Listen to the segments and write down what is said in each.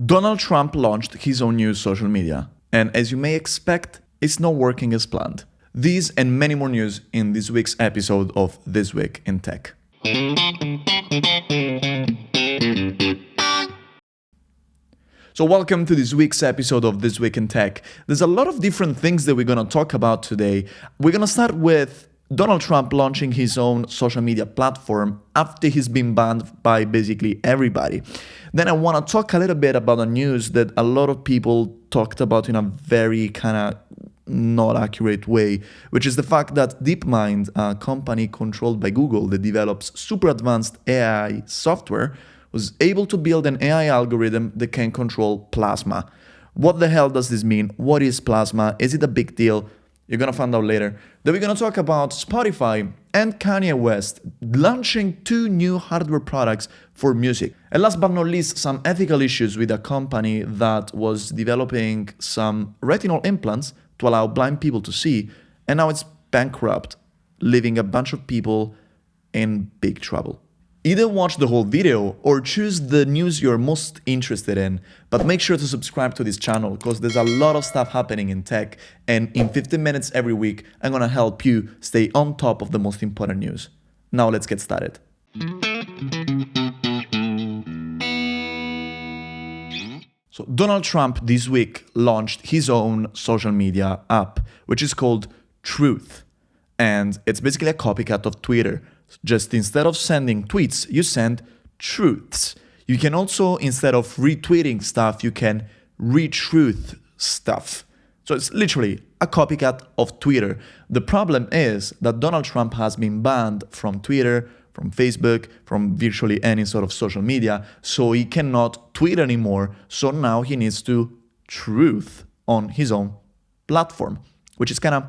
Donald Trump launched his own new social media, and as you may expect, it's not working as planned. These and many more news in this week's episode of This Week in Tech. So welcome to this week's episode of This Week in Tech. There's a lot of different things that we're going to talk about today. We're going to start with Donald Trump launching his own social media platform after he's been banned by basically everybody. Then I want to talk a little bit about the news that a lot of people talked about in a very kind of not accurate way, which is the fact that Deepmind, a company controlled by Google that develops super advanced AI software, was able to build an AI algorithm that can control plasma. What the hell does this mean? What is plasma? Is it a big deal? You're going to find out later. Then we're going to talk about Spotify and Kanye West launching two new hardware products for music. And last but not least, some ethical issues with a company that was developing some retinal implants to allow blind people to see, and now it's bankrupt, leaving a bunch of people in big trouble. Either watch the whole video or choose the news you're most interested in, but make sure to subscribe to this channel because there's a lot of stuff happening in tech, and in 15 minutes every week, I'm gonna help you stay on top of the most important news. Now let's get started. So Donald Trump this week launched his own social media app, which is called Truth, and it's basically a copycat of Twitter. Just instead of sending tweets, you send truths. You can also, instead of retweeting stuff, you can retruth stuff. So it's literally a copycat of Twitter. The problem is that Donald Trump has been banned from Twitter, from Facebook, from virtually any sort of social media, so he cannot tweet anymore. So now he needs to truth on his own platform, which is kind of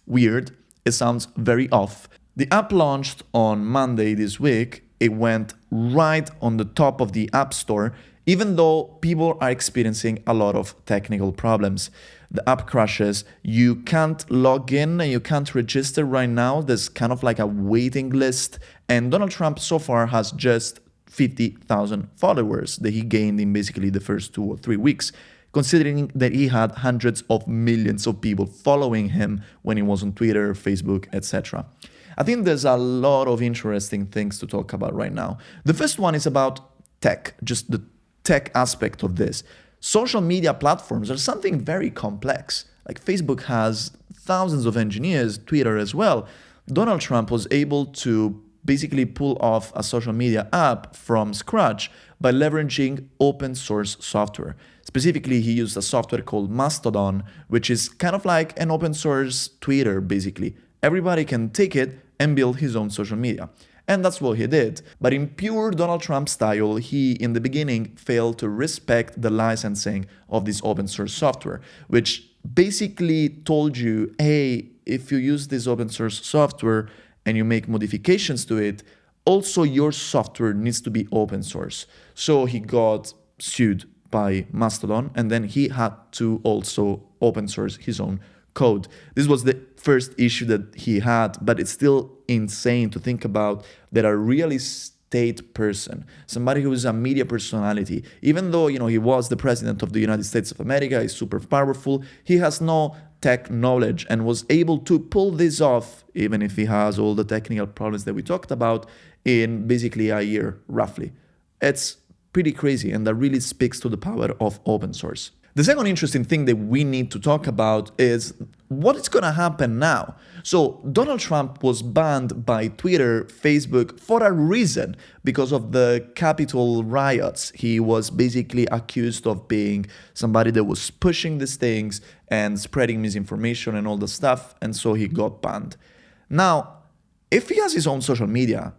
weird. It sounds very off. The app launched on Monday this week. It went right on the top of the App Store, even though people are experiencing a lot of technical problems. The app crashes, you can't log in and you can't register right now. There's kind of like a waiting list. And Donald Trump so far has just 50,000 followers that he gained in basically the first 2 or 3 weeks, considering that he had hundreds of millions of people following him when he was on Twitter, Facebook, etc. I think there's a lot of interesting things to talk about right now. The first one is about tech, just the tech aspect of this. Social media platforms are something very complex. Like Facebook has thousands of engineers, Twitter as well. Donald Trump was able to basically pull off a social media app from scratch by leveraging open source software. Specifically, he used a software called Mastodon, which is kind of like an open source Twitter, basically. Everybody can take it and build his own social media. And that's what he did. But in pure Donald Trump style, he, in the beginning, failed to respect the licensing of this open source software, which basically told you, hey, if you use this open source software and you make modifications to it, also your software needs to be open source. So he got sued by Mastodon, and then he had to also open source his own code. This was the first issue that he had, but it's still insane to think about that a real estate person, somebody who is a media personality, even though he was the president of the United States of America, is super powerful, he has no tech knowledge and was able to pull this off, even if he has all the technical problems that we talked about, in basically a year, roughly. It's pretty crazy, and that really speaks to the power of open source. The second interesting thing that we need to talk about is what is going to happen now. So Donald Trump was banned by Twitter, Facebook for a reason, because of the Capitol riots. He was basically accused of being somebody that was pushing these things and spreading misinformation and all the stuff, and so he got banned. Now, if he has his own social media,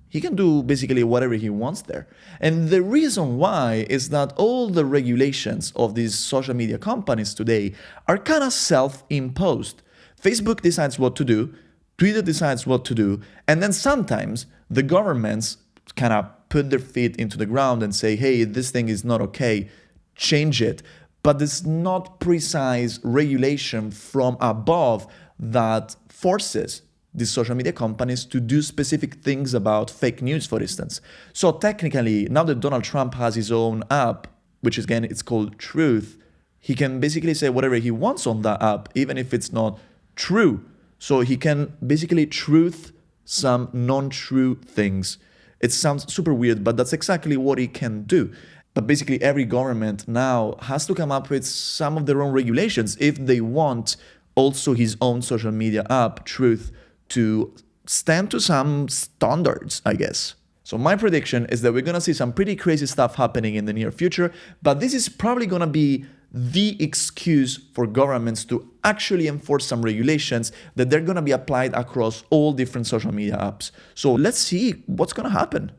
he can do basically whatever he wants there. And the reason why is that all the regulations of these social media companies today are kind of self-imposed. Facebook decides what to do, Twitter decides what to do, and then sometimes the governments kind of put their feet into the ground and say, hey, this thing is not okay, change it. But there's not precise regulation from above that forces these social media companies to do specific things about fake news, for instance. So technically, now that Donald Trump has his own app, which is, again, it's called Truth, he can basically say whatever he wants on that app, even if it's not true. So he can basically truth some non-true things. It sounds super weird, but that's exactly what he can do. But basically every government now has to come up with some of their own regulations if they want also his own social media app, Truth, to stand to some standards, I guess. So my prediction is that we're going to see some pretty crazy stuff happening in the near future, but this is probably going to be the excuse for governments to actually enforce some regulations that they're going to be applied across all different social media apps. So let's see what's going to happen.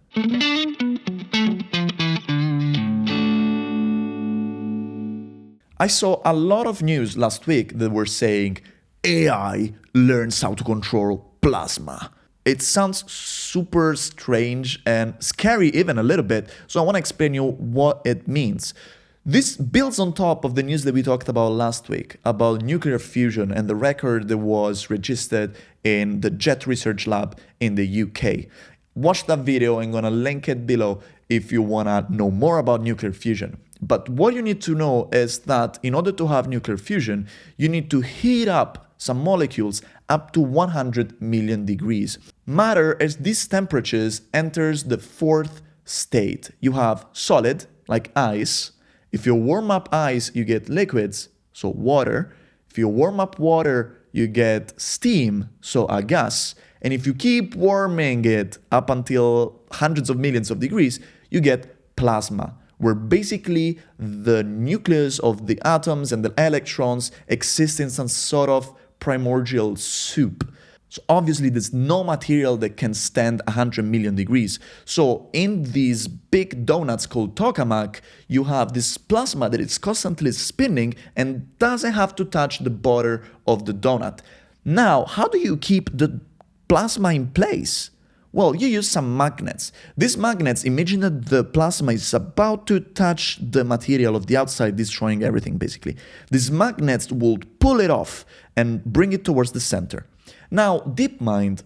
I saw a lot of news last week that were saying AI learns how to control plasma. It sounds super strange and scary even a little bit, so I want to explain you what it means. This builds on top of the news that we talked about last week about nuclear fusion and the record that was registered in the Jet Research Lab in the UK. Watch that video, I'm gonna link it below if you wanna know more about nuclear fusion. But what you need to know is that in order to have nuclear fusion, you need to heat up some molecules up to 100 million degrees. Matter at these temperatures enters the fourth state. You have solid, like ice. If you warm up ice, you get liquids, so water. If you warm up water, you get steam, so a gas. And if you keep warming it up until hundreds of millions of degrees, you get plasma, where basically the nucleus of the atoms and the electrons exist in some sort of primordial soup. So obviously there's no material that can stand 100 million degrees. So in these big donuts called tokamak, you have this plasma that is constantly spinning and doesn't have to touch the border of the donut. Now, how do you keep the plasma in place? Well, you use some magnets. These magnets, imagine that the plasma is about to touch the material of the outside, destroying everything basically. These magnets will pull it off and bring it towards the center. Now, Deepmind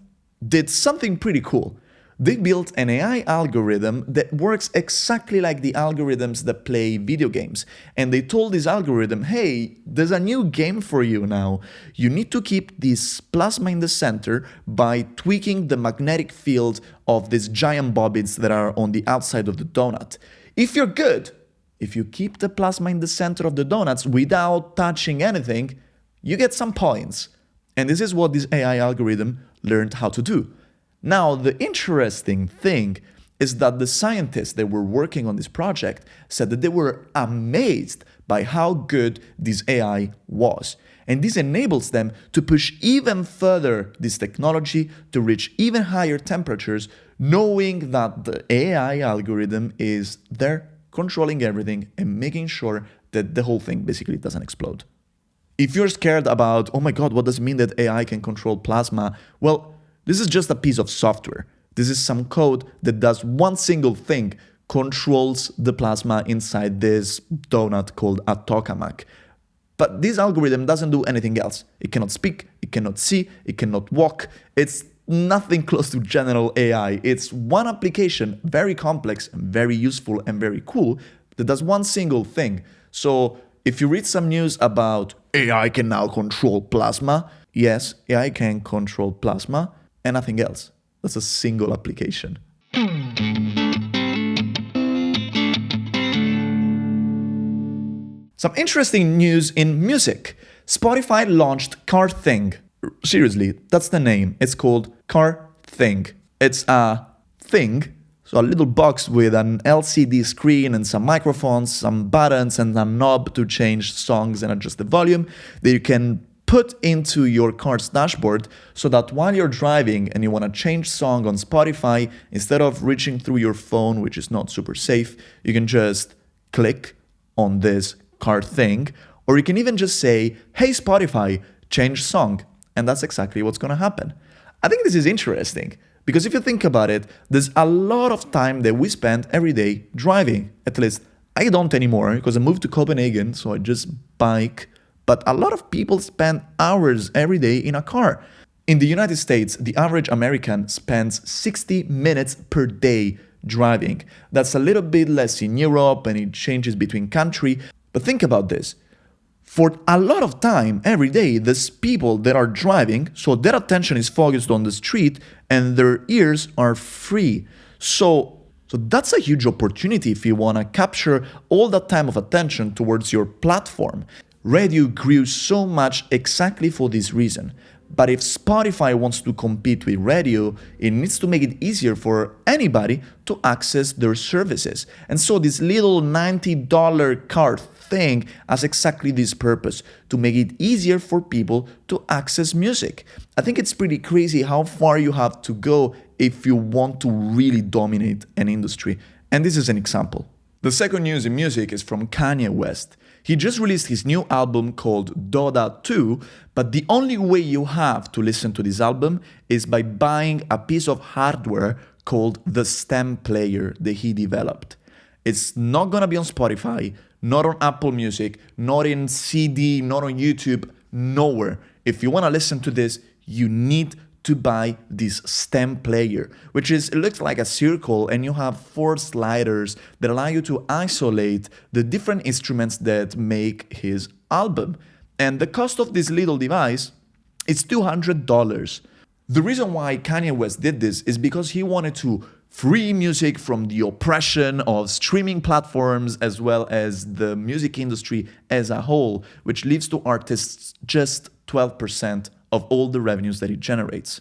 did something pretty cool. They built an AI algorithm that works exactly like the algorithms that play video games. And they told this algorithm, hey, there's a new game for you now. You need to keep this plasma in the center by tweaking the magnetic field of these giant bobbins that are on the outside of the donut. If you're good, if you keep the plasma in the center of the donuts without touching anything, you get some points. And this is what this AI algorithm learned how to do. Now, the interesting thing is that the scientists that were working on this project said that they were amazed by how good this AI was. And this enables them to push even further this technology to reach even higher temperatures, knowing that the AI algorithm is there controlling everything and making sure that the whole thing basically doesn't explode. If you're scared about, oh my God, what does it mean that AI can control plasma? Well, this is just a piece of software. This is some code that does one single thing, controls the plasma inside this donut called a tokamak. But this algorithm doesn't do anything else. It cannot speak, it cannot see, it cannot walk. It's nothing close to general AI. It's one application, very complex and very useful and very cool, that does one single thing. So if you read some news about AI can now control plasma, yes, AI can control plasma and nothing else. That's a single application. Some interesting news in music. Spotify launched Car Thing. Seriously, that's the name. It's called Car Thing. It's a thing, so a little box with an LCD screen and some microphones, some buttons and a knob to change songs and adjust the volume that you can put into your car's dashboard so that while you're driving and you want to change song on Spotify, instead of reaching through your phone, which is not super safe, you can just click on this Car Thing, or you can even just say, hey Spotify, change song, and that's exactly what's going to happen. I think this is interesting. Because if you think about it, there's a lot of time that we spend every day driving. At least I don't anymore because I moved to Copenhagen, so I just bike. But a lot of people spend hours every day in a car. In the United States, the average American spends 60 minutes per day driving. That's a little bit less in Europe and it changes between country. But think about this. For a lot of time, every day, there's people that are driving, so their attention is focused on the street and their ears are free. So that's a huge opportunity if you want to capture all that time of attention towards your platform. Radio grew so much exactly for this reason. But if Spotify wants to compete with radio, it needs to make it easier for anybody to access their services. And so this little $90 card thing has exactly this purpose, to make it easier for people to access music. I think it's pretty crazy how far you have to go if you want to really dominate an industry. And this is an example. The second news in music is from Kanye West. He just released his new album called Doda 2, but the only way you have to listen to this album is by buying a piece of hardware called the stem player that he developed. It's not gonna be on Spotify, not on Apple Music, not in CD, not on YouTube, nowhere. If you wanna listen to this, you need to buy this stem player, it looks like a circle and you have 4 sliders that allow you to isolate the different instruments that make his album. And the cost of this little device is $200. The reason why Kanye West did this is because he wanted to free music from the oppression of streaming platforms as well as the music industry as a whole, which leaves to artists just 12% of all the revenues that it generates.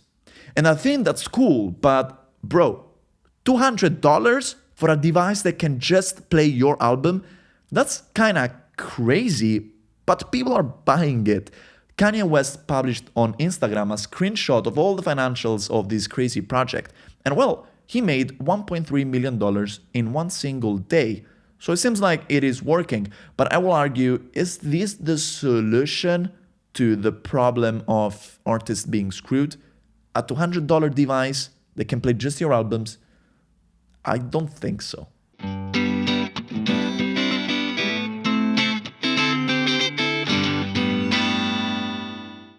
And I think that's cool, but bro, $200 for a device that can just play your album? That's kinda crazy, but people are buying it. Kanye West published on Instagram a screenshot of all the financials of this crazy project. And well, he made $1.3 million in one single day. So it seems like it is working, but I will argue, is this the solution to the problem of artists being screwed? A $200 device that can play just your albums? I don't think so.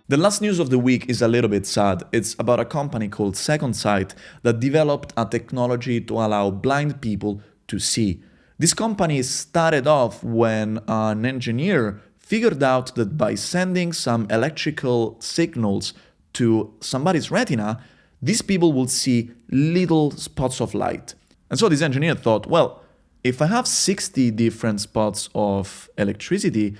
The last news of the week is a little bit sad. It's about a company called Second Sight that developed a technology to allow blind people to see. This company started off when an engineer figured out that by sending some electrical signals to somebody's retina, these people would see little spots of light. And so this engineer thought, well, if I have 60 different spots of electricity,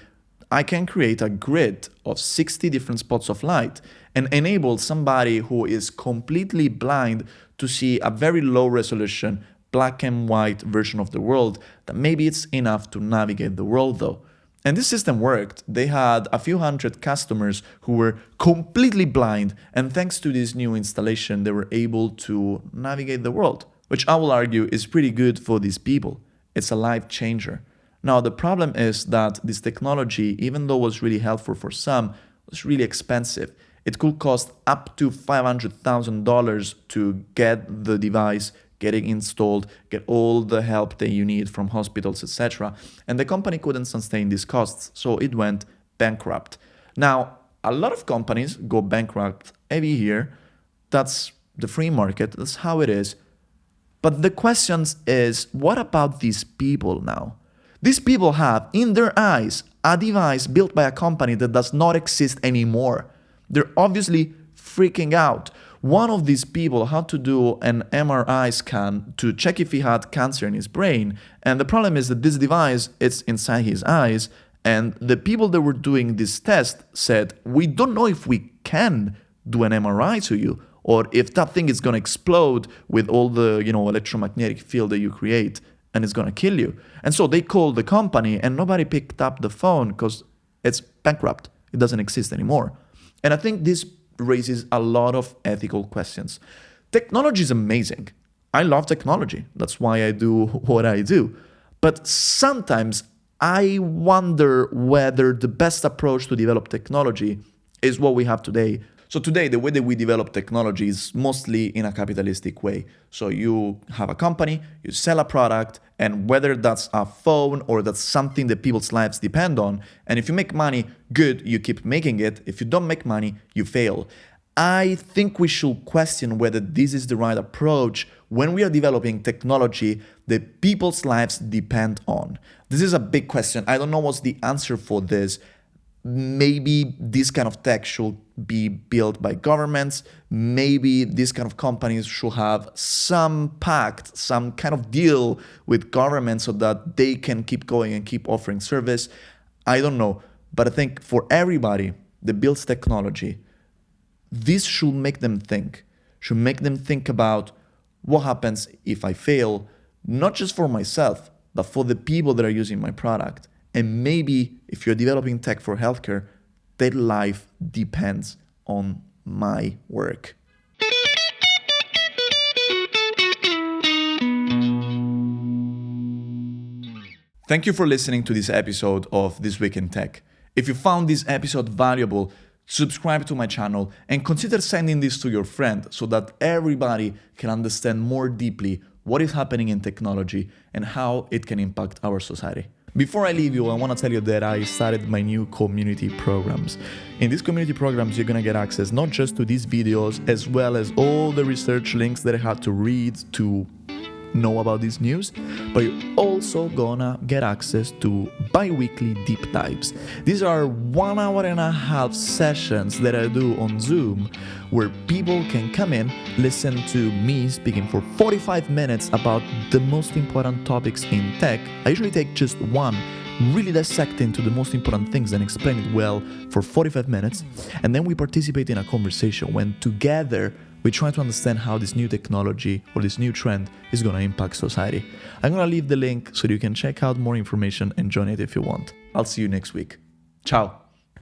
I can create a grid of 60 different spots of light and enable somebody who is completely blind to see a very low resolution, black and white version of the world that maybe it's enough to navigate the world though. And this system worked. They had a few hundred customers who were completely blind, and thanks to this new installation, they were able to navigate the world, which I will argue is pretty good for these people. It's a life changer. Now, the problem is that this technology, even though it was really helpful for some, was really expensive. It could cost up to $500,000 to get the device getting installed, get all the help that you need from hospitals, etc. And the company couldn't sustain these costs, so it went bankrupt. Now, a lot of companies go bankrupt every year. That's the free market, that's how it is. But the question is, what about these people now? These people have, in their eyes, a device built by a company that does not exist anymore. They're obviously freaking out. One of these people had to do an MRI scan to check if he had cancer in his brain. And the problem is that this device is inside his eyes. And the people that were doing this test said, we don't know if we can do an MRI to you, or if that thing is going to explode with all the electromagnetic field that you create and it's going to kill you. And so they called the company and nobody picked up the phone because it's bankrupt. It doesn't exist anymore. And I think this raises a lot of ethical questions. Technology is amazing. I love technology. That's why I do what I do. But sometimes I wonder whether the best approach to develop technology is what we have today. So today, the way that we develop technology is mostly in a capitalistic way. So you have a company, you sell a product, and whether that's a phone or that's something that people's lives depend on, and if you make money, good, you keep making it. If you don't make money, you fail. I think we should question whether this is the right approach when we are developing technology that people's lives depend on? This is a big question. I don't know what's the answer for this. Maybe this kind of tech should be built by governments. Maybe these kind of companies should have some pact, some kind of deal with governments so that they can keep going and keep offering service. I don't know. But I think for everybody that builds technology, this should make them think, about what happens if I fail, not just for myself, but for the people that are using my product. And maybe if you're developing tech for healthcare, their life depends on my work. Thank you for listening to this episode of This Week in Tech. If you found this episode valuable, subscribe to my channel and consider sending this to your friend so that everybody can understand more deeply what is happening in technology and how it can impact our society. Before I leave you, I want to tell you that I started my new community programs. In these community programs, you're going to get access not just to these videos, as well as all the research links that I had to read to know about this news, but you're also gonna get access to bi-weekly deep dives. These are 1.5 hour sessions that I do on Zoom where people can come in, listen to me speaking for 45 minutes about the most important topics in tech. I usually take just one, really dissect into the most important things and explain it well for 45 minutes, and then we participate in a conversation when together we try to understand how this new technology or this new trend is going to impact society. I'm going to leave the link so that you can check out more information and join it if you want. I'll see you next week. Ciao.